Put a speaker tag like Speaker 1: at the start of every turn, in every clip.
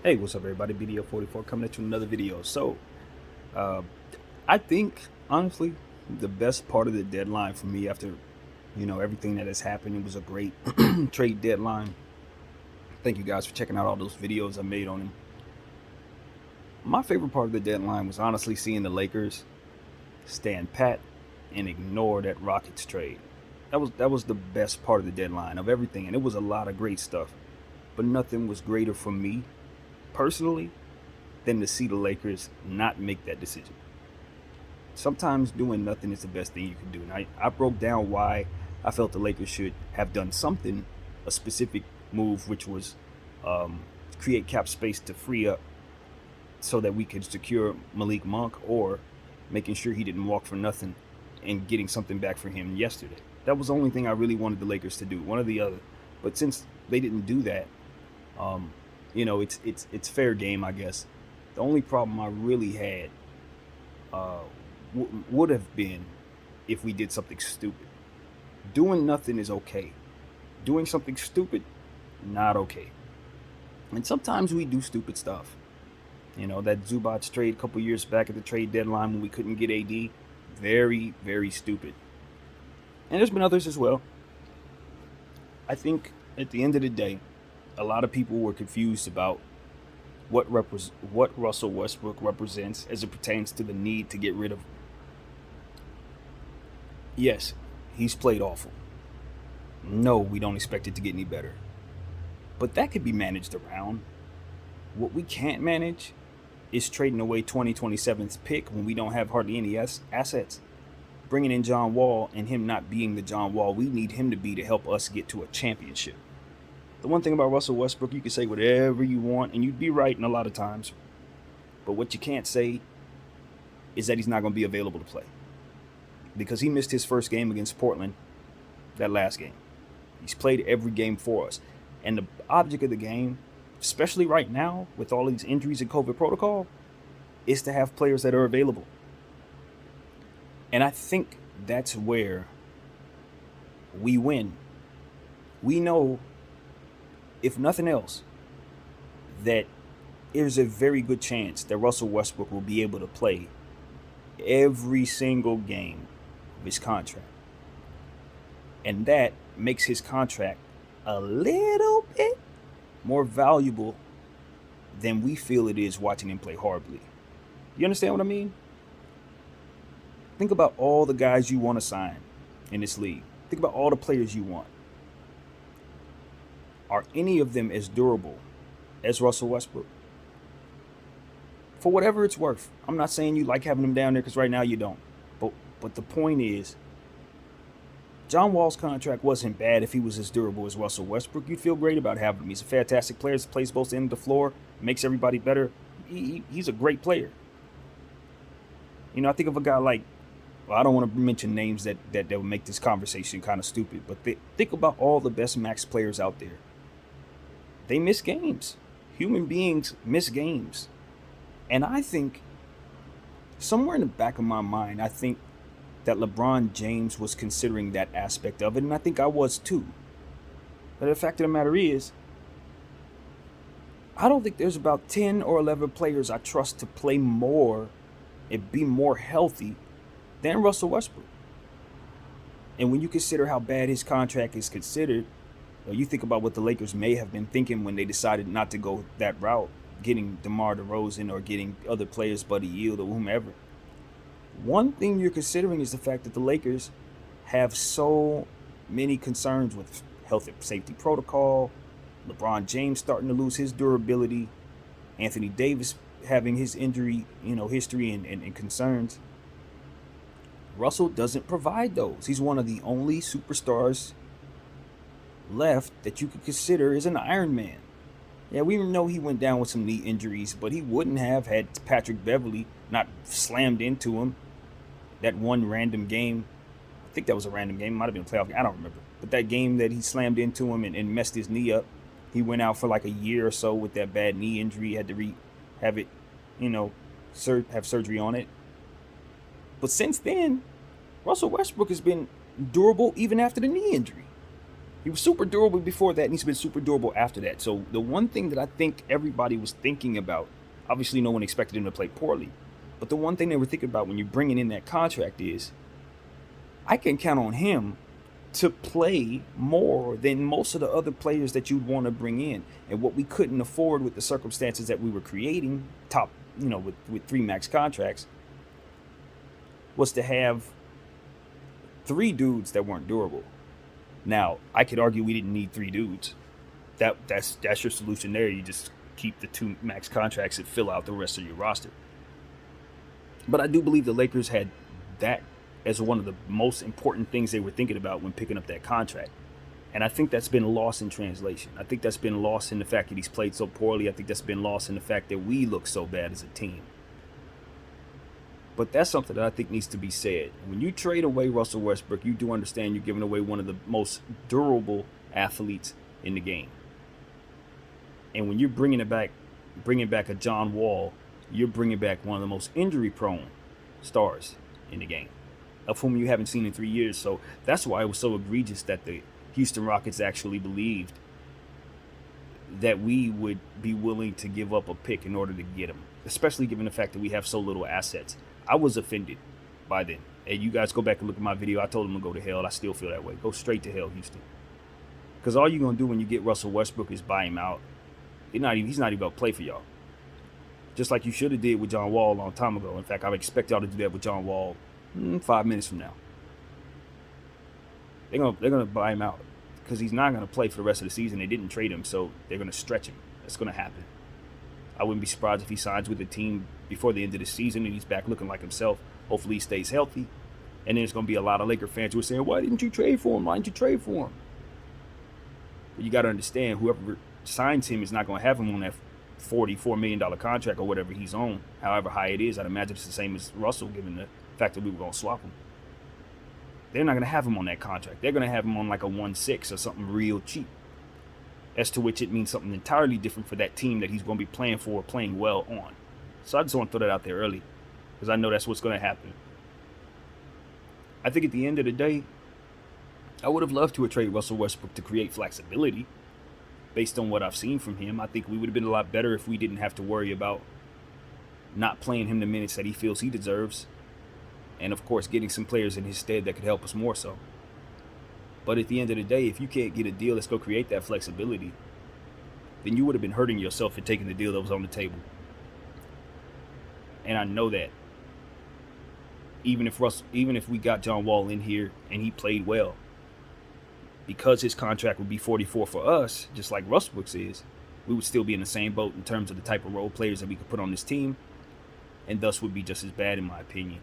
Speaker 1: Hey, what's up, everybody? BDO44 coming at you with another video. Uh, I think, honestly, the best part of the deadline for me after, everything that has happened, it was a great trade deadline. Thank you guys for checking out all those videos I made on him. My favorite part of the deadline was honestly seeing the Lakers stand pat and ignore that Rockets trade. That was the best part of the deadline of everything, and it was a lot of great stuff. But nothing was greater for me personally than to see the Lakers not make that decision. Sometimes doing nothing is the best thing you can do. And I broke down why I felt the Lakers should have done something, a specific move, which was create cap space to free up so that we could secure Malik Monk, or making sure he didn't walk for nothing and getting something back for him yesterday. That was the only thing I really wanted the Lakers to do, one or the other. But since they didn't do that, um, it's fair game, I guess. The only problem I really had uh, would have been if we did something stupid. Doing nothing is okay. Doing something stupid, not okay. And sometimes we do stupid stuff. That Zubac trade a couple years back at the trade deadline when we couldn't get AD, very, very stupid. And there's been others as well. I think at the end of the day, a lot of people were confused about what Russell Westbrook represents as it pertains to the need to get rid of. Yes, he's played awful. No, we don't expect it to get any better. But that could be managed around. What we can't manage is trading away 2027's pick when we don't have hardly any assets. Bringing in John Wall and him not being the John Wall we need him to be to help us get to a championship. The one thing about Russell Westbrook, you can say whatever you want, and you'd be right in a lot of times. But what you can't say is that he's not going to be available to play. Because he missed his first game against Portland, that last game. He's played every game for us. And the object of the game, especially right now with all these injuries and COVID protocol, is to have players that are available. And I think that's where we win. We know, if nothing else, that there's a very good chance that Russell Westbrook will be able to play every single game of his contract. And that makes his contract a little bit more valuable than we feel it is watching him play horribly. You understand what I mean? Think about all the guys you want to sign in this league. Think about all the players you want. Are any of them as durable as Russell Westbrook? For whatever it's worth. I'm not saying you like having him down there, because right now you don't. But the point is, John Wall's contract wasn't bad if he was as durable as Russell Westbrook. You'd feel great about having him. He's a fantastic player. He plays both ends of the floor, makes everybody better. He's a great player. I think of a guy like, well, I don't want to mention names that would make this conversation kind of stupid, but think about all the best max players out there. They miss games. Human beings miss games. And I think, somewhere in the back of my mind, I think that LeBron James was considering that aspect of it, and I think I was too. But the fact of the matter is, I don't think there's about 10 or 11 players I trust to play more and be more healthy than Russell Westbrook. And when you consider how bad his contract is considered, you think about what the Lakers may have been thinking when they decided not to go that route, getting DeMar DeRozan or getting other players, Buddy Hield or whomever. One thing you're considering is the fact that the Lakers have so many concerns with health and safety protocol, LeBron James starting to lose his durability, Anthony Davis having his injury, history and concerns. Russell doesn't provide those. He's one of the only superstars left that you could consider as an Iron Man. Yeah, we know he went down with some knee injuries, but he wouldn't have had Patrick Beverley not slammed into him that one random game. I think that was a random game. It might have been a playoff game. I don't remember. But that game that he slammed into him and messed his knee up, he went out for like a year or so with that bad knee injury. He had to have it, have surgery on it. But since then, Russell Westbrook has been durable even after the knee injury. He was super durable before that, and he's been super durable after that. So the one thing that I think everybody was thinking about, obviously no one expected him to play poorly, but the one thing they were thinking about when you're bringing in that contract is, I can count on him to play more than most of the other players that you'd want to bring in. And what we couldn't afford with the circumstances that we were creating, top, with 3 max contracts, was to have 3 dudes that weren't durable. Now, I could argue we didn't need 3 dudes. That's your solution there. You just keep the 2 max contracts and fill out the rest of your roster. But I do believe the Lakers had that as one of the most important things they were thinking about when picking up that contract. And I think that's been lost in translation. I think that's been lost in the fact that he's played so poorly. I think that's been lost in the fact that we look so bad as a team. But that's something that I think needs to be said. When you trade away Russell Westbrook, you do understand you're giving away one of the most durable athletes in the game. And when you're bringing back a John Wall, you're bringing back one of the most injury-prone stars in the game, of whom you haven't seen in 3 years. So that's why it was so egregious that the Houston Rockets actually believed that we would be willing to give up a pick in order to get him, especially given the fact that we have so little assets. I was offended by then. And you guys go back and look at my video. I told him to go to hell. I still feel that way. Go straight to hell, Houston. Because all you're going to do when you get Russell Westbrook is buy him out. He's not even going to play for y'all. Just like you should have did with John Wall a long time ago. In fact, I would expect y'all to do that with John Wall 5 minutes from now. They're gonna buy him out because he's not going to play for the rest of the season. They didn't trade him, so they're going to stretch him. That's going to happen. I wouldn't be surprised if he signs with the team before the end of the season and he's back looking like himself. Hopefully he stays healthy. And then there's going to be a lot of Laker fans who are saying, why didn't you trade for him? Why didn't you trade for him? But you got to understand, whoever signs him is not going to have him on that $44 million contract or whatever he's on, however high it is. I'd imagine it's the same as Russell, given the fact that we were going to swap him. They're not going to have him on that contract. They're going to have him on like a 1.6 or something real cheap. As to which it means something entirely different for that team that he's going to be playing for, playing well on. So I just want to throw that out there early, because I know that's what's going to happen. I think at the end of the day, I would have loved to have traded Russell Westbrook to create flexibility. Based on what I've seen from him, I think we would have been a lot better if we didn't have to worry about not playing him the minutes that he feels he deserves. And of course, getting some players in his stead that could help us more so. But at the end of the day, if you can't get a deal that's going to create that flexibility, then you would have been hurting yourself for taking the deal that was on the table. And I know that. Even if we got John Wall in here and he played well, because his contract would be 44 for us, just like Russ Brooks is, we would still be in the same boat in terms of the type of role players that we could put on this team, and thus would be just as bad in my opinion.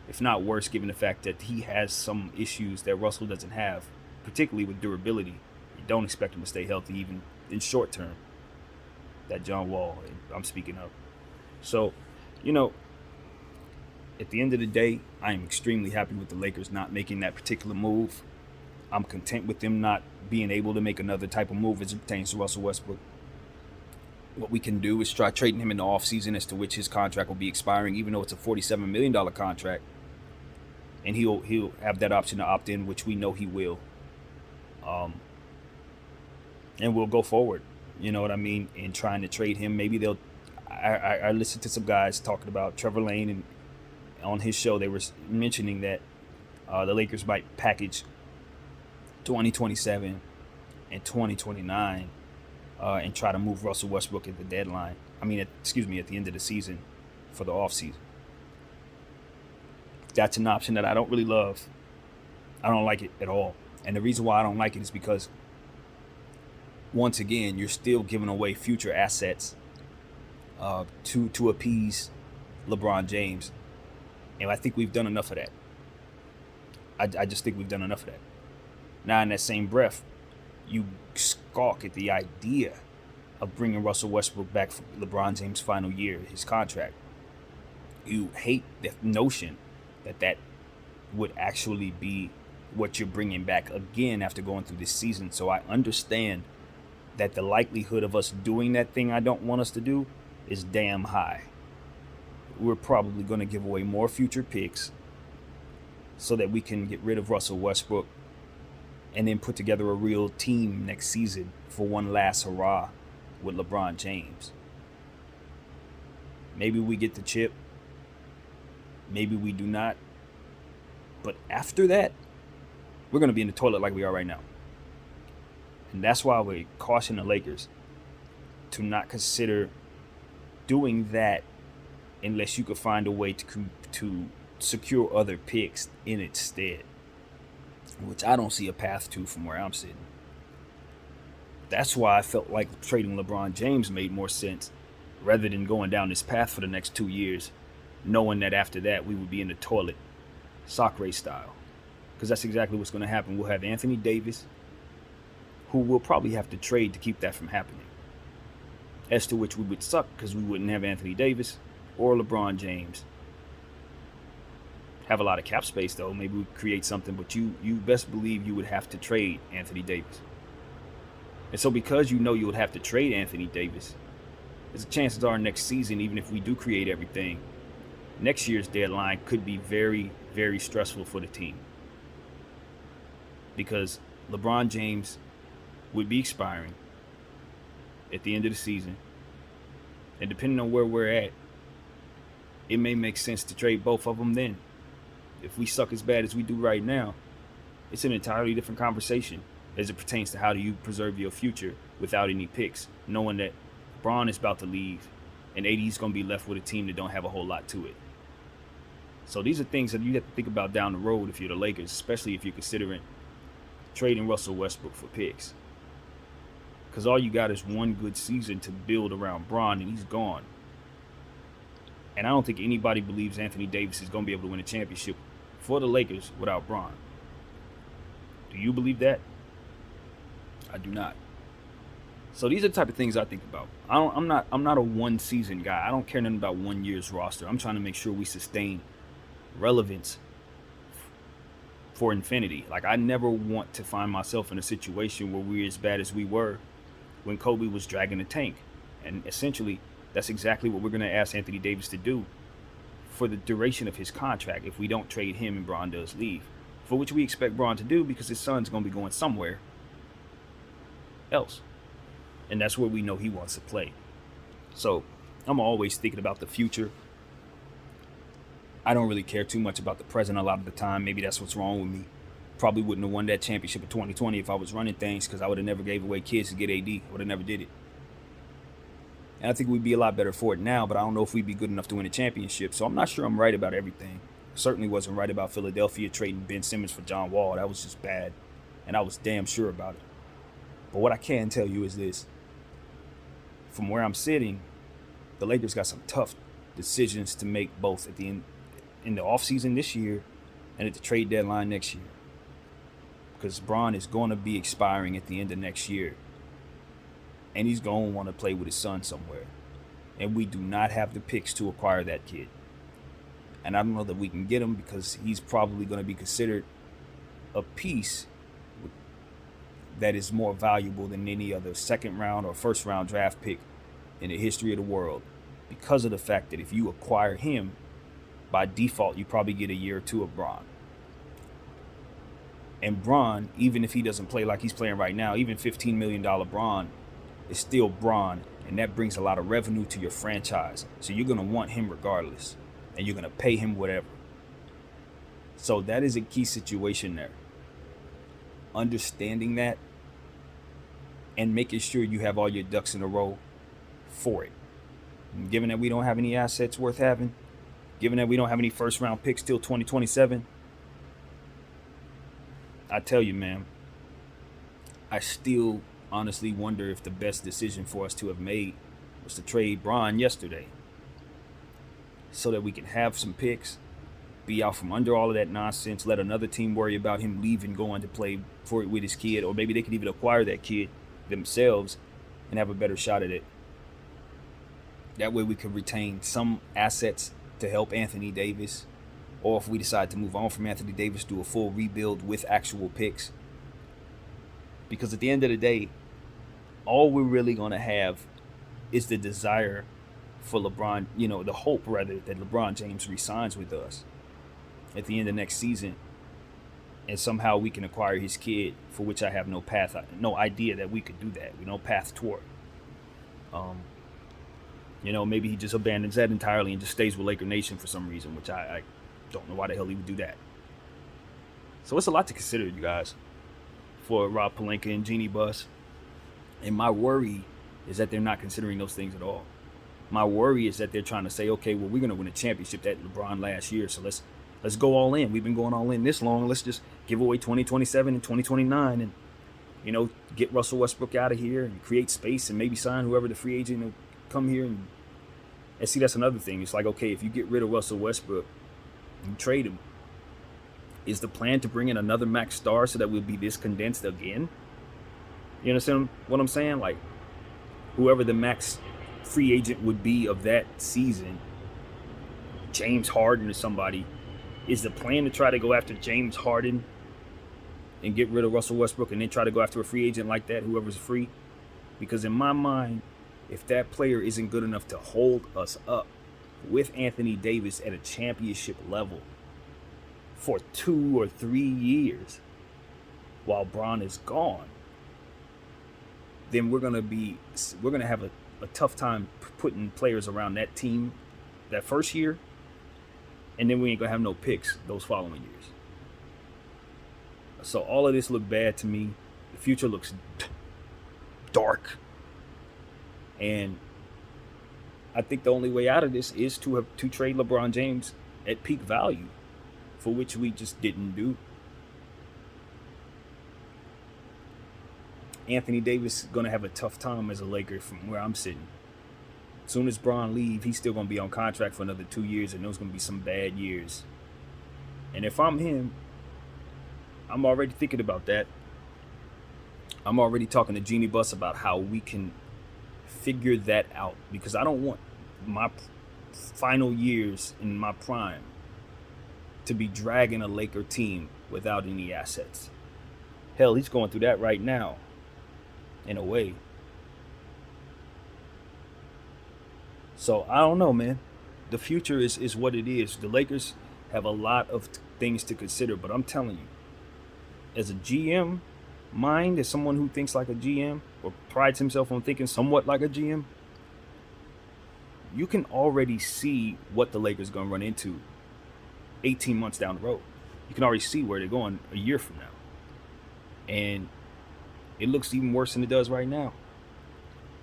Speaker 1: If not worse, given the fact that he has some issues that Russell doesn't have, particularly with durability. You don't expect him to stay healthy even in short term. That John Wall, I'm speaking of. So, at the end of the day, I am extremely happy with the Lakers not making that particular move. I'm content with them not being able to make another type of move as it pertains to Russell Westbrook. What we can do is try trading him in the offseason, as to which his contract will be expiring, even though it's a $47 million contract. And he'll have that option to opt in, which we know he will. And we'll go forward, you know what I mean, in trying to trade him. Maybe I listened to some guys talking about Trevor Lane, and on his show they were mentioning that the Lakers might package 2027 and 2029 and try to move Russell Westbrook at the deadline. At the end of the season for the offseason. That's an option that I don't really love. I don't like it at all. And the reason why I don't like it is because, once again, you're still giving away future assets to appease LeBron James. And I think we've done enough of that. I just think we've done enough of that. Now, in that same breath, you scoff at the idea of bringing Russell Westbrook back for LeBron James' final year, his contract. You hate the notion that would actually be what you're bringing back again after going through this season. So I understand that the likelihood of us doing that thing I don't want us to do is damn high. We're probably going to give away more future picks so that we can get rid of Russell Westbrook and then put together a real team next season for one last hurrah with LeBron James. Maybe we get the chip. Maybe we do not. But after that, we're going to be in the toilet like we are right now. And that's why we caution the Lakers to not consider doing that unless you could find a way to secure other picks in its stead, which I don't see a path to from where I'm sitting. That's why I felt like trading LeBron James made more sense rather than going down this path for the next 2 years, knowing that after that we would be in the toilet, Sacre style. Because that's exactly what's going to happen. We'll have Anthony Davis, who we'll probably have to trade to keep that from happening. As to which we would suck because we wouldn't have Anthony Davis or LeBron James. Have a lot of cap space though. Maybe we create something, but you best believe you would have to trade Anthony Davis. And so because you know you would have to trade Anthony Davis, there's chances are next season, even if we do create everything, next year's deadline could be very, very stressful for the team. Because LeBron James would be expiring at the end of the season. And depending on where we're at, it may make sense to trade both of them then. If we suck as bad as we do right now, it's an entirely different conversation as it pertains to how do you preserve your future without any picks, knowing that Bron is about to leave and AD's going to be left with a team that don't have a whole lot to it. So these are things that you have to think about down the road if you're the Lakers, especially if you're considering trading Russell Westbrook for picks. Because all you got is one good season to build around Bron, and he's gone. And I don't think anybody believes Anthony Davis is going to be able to win a championship for the Lakers without Bron. Do you believe that? I do not. So these are the type of things I think about. I'm not a one season guy. I don't care nothing about 1 year's roster. I'm trying to make sure we sustain relevance for infinity. Like, I never want to find myself in a situation where we're as bad as we were when Kobe was dragging the tank. And essentially, that's exactly what we're going to ask Anthony Davis to do for the duration of his contract if we don't trade him and Bron does leave. For which we expect Bron to do because his son's going to be going somewhere else. And that's where we know he wants to play. So I'm always thinking about the future. I don't really care too much about the present a lot of the time. Maybe that's what's wrong with me. Probably wouldn't have won that championship in 2020 if I was running things, because I would have never gave away kids to get AD. I would have never did it. And I think we'd be a lot better for it now, but I don't know if we'd be good enough to win a championship. So I'm not sure I'm right about everything. Certainly wasn't right about Philadelphia trading Ben Simmons for John Wall. That was just bad. And I was damn sure about it. But what I can tell you is this. From where I'm sitting, the Lakers got some tough decisions to make both at the end in the offseason this year and at the trade deadline next year. Because Bron is going to be expiring at the end of next year. And he's going to want to play with his son somewhere. And we do not have the picks to acquire that kid. And I don't know that we can get him because he's probably going to be considered a piece that is more valuable than any other second round or first round draft pick in the history of the world. Because of the fact that if you acquire him, by default, you probably get a year or two of Bron. And Bron, even if he doesn't play like he's playing right now, even $15 million Bron is still Bron, and that brings a lot of revenue to your franchise. So you're going to want him regardless, and you're going to pay him whatever. So that is a key situation there. Understanding that and making sure you have all your ducks in a row for it. And given that we don't have any assets worth having, given that we don't have any first round picks till 2027, I tell you, man, I still honestly wonder if the best decision for us to have made was to trade Bron yesterday so that we can have some picks, be out from under all of that nonsense, let another team worry about him leaving, going to play for it with his kid, or maybe they could even acquire that kid themselves and have a better shot at it. That way we could retain some assets to help Anthony Davis, or if we decide to move on from Anthony Davis, do a full rebuild with actual picks. Because at the end of the day, all we're really going to have is the desire for LeBron, the hope rather that LeBron James resigns with us at the end of next season. and somehow we can acquire his kid, for which I have no idea that we could do that. We no path toward. Um, maybe he just abandons that entirely and just stays with Laker Nation for some reason, which I don't know why the hell he would do that. So it's a lot to consider, you guys, for Rob Pelinka and Jeanie Buss. And my worry is that they're not considering those things at all. My worry is that they're trying to say, okay, well, we're going to win a championship at LeBron last year, so let's go all in. We've been going all in this long. Let's just give away 2027 and 2029 and, get Russell Westbrook out of here and create space and maybe sign whoever the free agent will come here. And see, that's another thing. It's like, okay, if you get rid of Russell Westbrook and trade him, is the plan to bring in another max star so that we'll be this condensed again? You understand what I'm saying? Like, whoever the max free agent would be of that season, James Harden or somebody, is the plan to try to go after James Harden and get rid of Russell Westbrook and then try to go after a free agent like that, whoever's free? Because in my mind, if that player isn't good enough to hold us up with Anthony Davis at a championship level for 2 or 3 years while Bron is gone, then we're gonna have a tough time putting players around that team that first year, and then we ain't gonna have no picks those following years. So all of this look bad to me. The future looks dark, and I think the only way out of this is to trade LeBron James at peak value, for which we just didn't do. Anthony Davis is going to have a tough time as a Laker from where I'm sitting. As soon as Bron leaves, he's still going to be on contract for another 2 years, and those going to be some bad years. And if I'm him, I'm already thinking about that. I'm already talking to Jeanie Buss about how we can figure that out, because I don't want my final years in my prime to be dragging a Laker team without any assets. Hell, he's going through that right now, in a way. So I don't know, man. The future is what it is. The Lakers have a lot of things to consider, but I'm telling you, as a GM mind, as someone who thinks like a GM or prides himself on thinking somewhat like a GM, you can already see what the Lakers are going to run into 18 months down the road. You can already see where they're going a year from now. And it looks even worse than it does right now,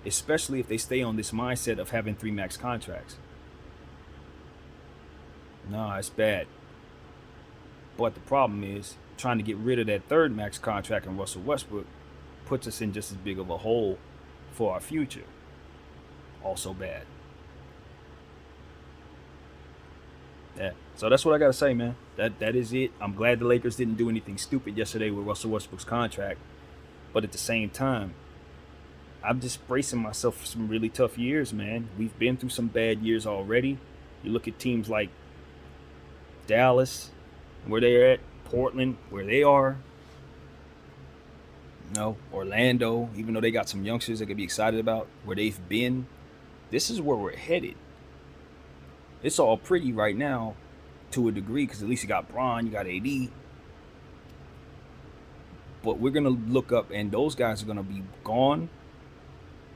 Speaker 1: especially if they stay on this mindset of having 3 max contracts. Nah, it's bad. But the problem is, trying to get rid of that 3rd max contract in Russell Westbrook puts us in just as big of a hole for our future. Also bad. Yeah. So that's what I got to say, man. That is it. I'm glad the Lakers didn't do anything stupid yesterday with Russell Westbrook's contract. But at the same time, I'm just bracing myself for some really tough years, man. We've been through some bad years already. You look at teams like Dallas, where they're at, Portland, where they are. Orlando, even though they got some youngsters they could be excited about, where they've been. This is where we're headed. It's all pretty right now to a degree, because at least you got Bron, you got AD. But we're going to look up, and those guys are going to be gone,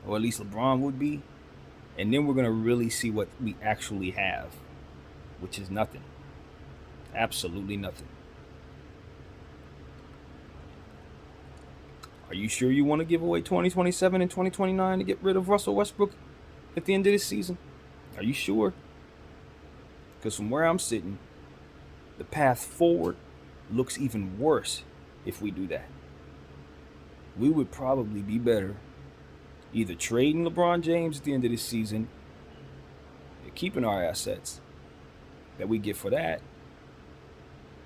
Speaker 1: or at least LeBron would be. And then we're going to really see what we actually have, which is nothing. Absolutely nothing. Are you sure you want to give away 2027 and 2029 to get rid of Russell Westbrook at the end of this season? Are you sure? Because from where I'm sitting, the path forward looks even worse if we do that. We would probably be better either trading LeBron James at the end of this season, and keeping our assets that we get for that,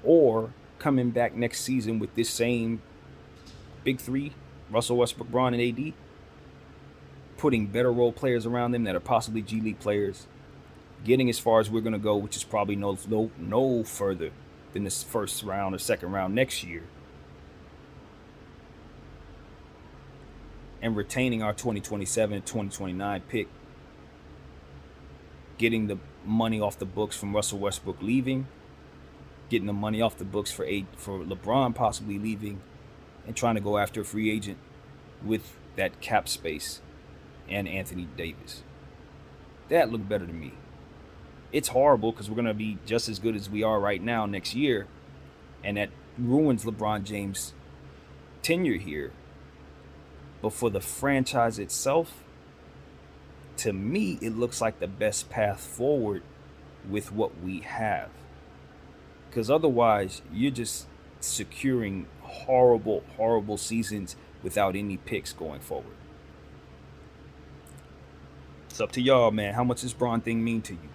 Speaker 1: or coming back next season with this same big 3, Russell Westbrook, Bron, and AD, putting better role players around them that are possibly G League players, getting as far as we're going to go, which is probably no further than this first round or second round next year, and retaining our 2027 and 2029 pick, getting the money off the books from Russell Westbrook leaving, getting the money off the books for LeBron possibly leaving and trying to go after a free agent with that cap space and Anthony Davis. That looked better to me. It's horrible because we're going to be just as good as we are right now next year, and that ruins LeBron James' tenure here. But for the franchise itself, to me, it looks like the best path forward with what we have. Because otherwise, you're just securing horrible, horrible seasons without any picks going forward. It's up to y'all, man. How much does Bron thing mean to you?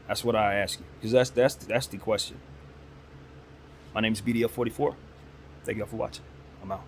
Speaker 1: That's what I ask you, because that's the question. My name is BDF44. Thank y'all for watching. I'm out.